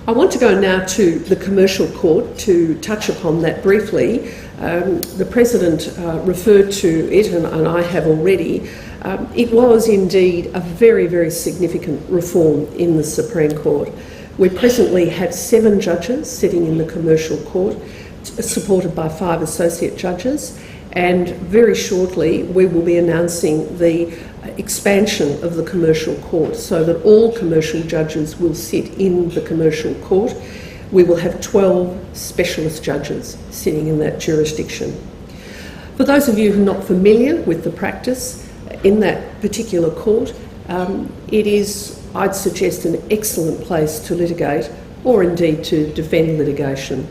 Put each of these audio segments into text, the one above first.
I want to go now to the commercial court to touch upon that briefly. The President referred to it, and I have already. It was indeed a very, very significant reform in the Supreme Court. We presently have 7 judges sitting in the commercial court, supported by 5 associate judges, and very shortly we will be announcing the expansion of the commercial court so that all commercial judges will sit in the commercial court. We will have 12 specialist judges sitting in that jurisdiction. For those of you who are not familiar with the practice in that particular court, it is, I'd suggest, an excellent place to litigate or indeed to defend litigation.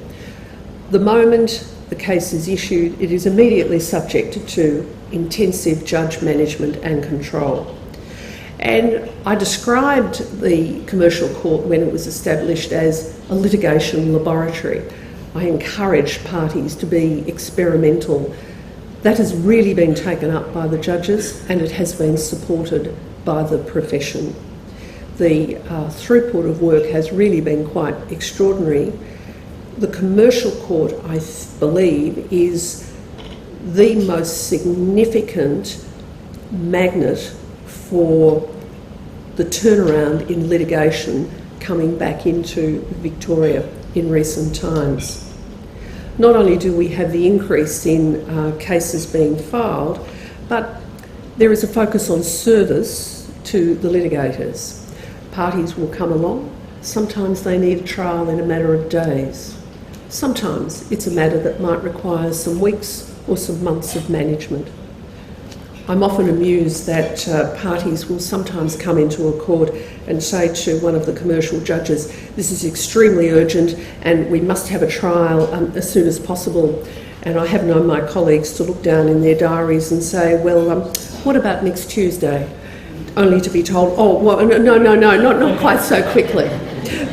The moment the case is issued, it is immediately subjected to intensive judge management and control. And I described the commercial court when it was established as a litigation laboratory. I encouraged parties to be experimental. That has really been taken up by the judges, and it has been supported by the profession. The throughput of work has really been quite extraordinary. The commercial court, I believe, is the most significant magnet for the turnaround in litigation coming back into Victoria in recent times. Not only do we have the increase in cases being filed, but there is a focus on service to the litigators. Parties will come along. Sometimes they need a trial in a matter of days. Sometimes it's a matter that might require some weeks or some months of management. I'm often amused that parties will sometimes come into a court and say to one of the commercial judges, "This is extremely urgent and we must have a trial as soon as possible." And I have known my colleagues to look down in their diaries and say, "Well, what about next Tuesday?" Only to be told, "Oh, well, no, not quite so quickly."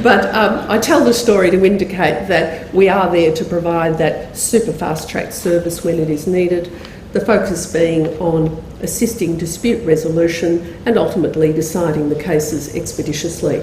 But I tell the story to indicate that we are there to provide that super fast-track service when it is needed, the focus being on assisting dispute resolution and ultimately deciding the cases expeditiously.